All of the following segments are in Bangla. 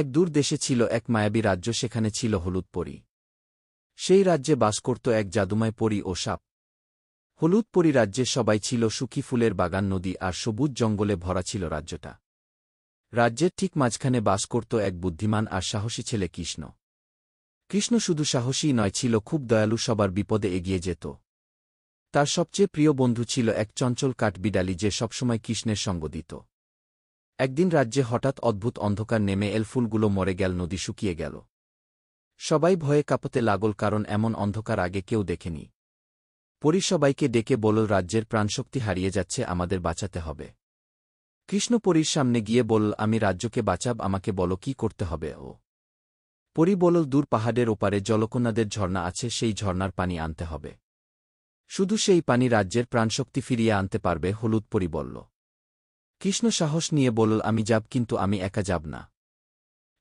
এক দূর দেশে ছিল এক মায়াবী রাজ্য, সেখানে ছিল হলুদ পরী। সেই রাজ্যে বাস করত এক জাদুময় পরী ও সাপ। হলুদ পরী রাজ্যে সবাই ছিল সুখী, ফুলের বাগান, নদী আর সবুজ জঙ্গলে ভরা ছিল রাজ্যটা। রাজ্যের ঠিক মাঝখানে বাস করত এক বুদ্ধিমান আর সাহসী ছেলে কৃষ্ণ। কৃষ্ণ শুধু সাহসীই নয়, ছিল খুব দয়ালু, সবার বিপদে এগিয়ে যেত। তার সবচেয়ে প্রিয় বন্ধু ছিল এক চঞ্চল কাঠবিড়ালি যে সবসময় কৃষ্ণের সঙ্গ দিত। একদিন রাজ্যে হঠাৎ অদ্ভুত অন্ধকার নেমে এল, ফুলগুলো মরে গেল, নদী শুকিয়ে গেল। সবাই ভয়ে কাঁপতে লাগল, কারণ এমন অন্ধকার আগে কেউ দেখেনি। পরী সবাইকে ডেকে বলল, রাজ্যের প্রাণশক্তি হারিয়ে যাচ্ছে, আমাদের বাঁচাতে হবে। কৃষ্ণ পরীর সামনে গিয়ে বলল, আমি রাজ্যকে বাঁচাব, আমাকে বলো কি করতে হবে। ও পরী বলল, দূর পাহাড়ের ওপারে জলকন্যাদের ঝর্ণা আছে, সেই ঝর্ণার পানি আনতে হবে। শুধু সেই পানি রাজ্যের প্রাণশক্তি ফিরিয়ে আনতে পারবে। হলুদ পরী বলল। কৃষ্ণ সাহস নিয়ে বলল, আমি যাব, কিন্তু আমি একা যাব না।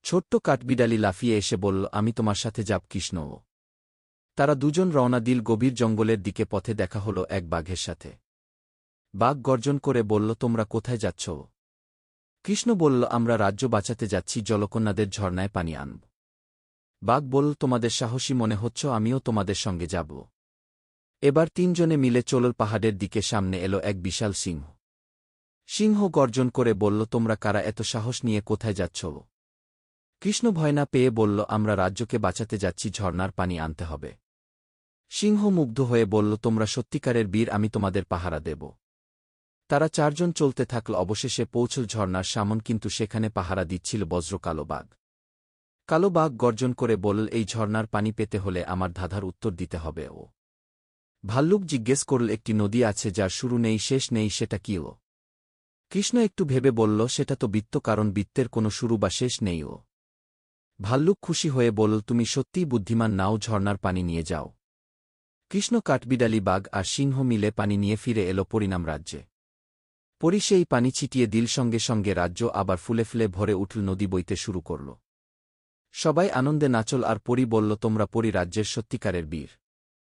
ছোট্ট কাঠবিড়ালি লাফিয়ে এসে বলল, আমি তোমার সাথে যাব কৃষ্ণও। তারা দুজন রওনা দিল গভীর জঙ্গলের দিকে। পথে দেখা হল এক বাঘের সাথে। বাঘ গর্জন করে বলল, তোমরা কোথায় যাচ্ছ? কৃষ্ণ বলল, আমরা রাজ্য বাঁচাতে যাচ্ছি, জলকন্যাদের ঝর্ণায় পানি আনব। বাঘ বলল, তোমাদের সাহসী মনে হচ্ছ, আমিও তোমাদের সঙ্গে যাব। এবার তিনজনে মিলে চলল পাহাড়ের দিকে। সামনে এলো এক বিশাল সিংহ। সিংহ গর্জন করে বলল, তোমরা কারা? এত সাহস নিয়ে কোথায় যাচ্ছ? কৃষ্ণ ভয় না পেয়ে বলল, আমরা রাজ্যকে বাঁচাতে যাচ্ছি, ঝর্ণার পানি আনতে হবে। সিংহ মুগ্ধ হয়ে বলল, তোমরা সত্যিকারের বীর, আমি তোমাদের পাহারা দেব। তারা চারজন চলতে থাকল, অবশেষে পৌঁছল ঝর্ণার সামনে, কিন্তু সেখানে পাহারা দিচ্ছিল বজ্র কালো বাঘ। কালো বাঘ গর্জন করে বলল, এই ঝর্ণার পানি পেতে হলে আমার ধাঁধার উত্তর দিতে হবে। ও ভাল্লুক জিজ্ঞেস করল, একটি নদী আছে যার শুরু নেই শেষ নেই, সেটা কি? ও কৃষ্ণ একটু ভেবে বলল, সেটা তো বৃত্ত, কারণ বৃত্তের কোনো শুরু বা শেষ নেই। ও ভাল্লুক খুশি হয়ে বলল, তুমি সত্যিই বুদ্ধিমান, নাও ঝর্ণার পানি নিয়ে যাও। কৃষ্ণ, কাঠবিড়ালি, বাঘ আর সিংহ মিলে পানি নিয়ে ফিরে এল পরিণাম রাজ্যে। পরী সেই পানি ছিটিয়ে দিল, সঙ্গে সঙ্গে রাজ্য আবার ফুলে ফুলে ভরে উঠল, নদী বইতে শুরু করল। সবাই আনন্দে নাচল আর পরী বলল, তোমরা পরী রাজ্যের সত্যিকারের বীর।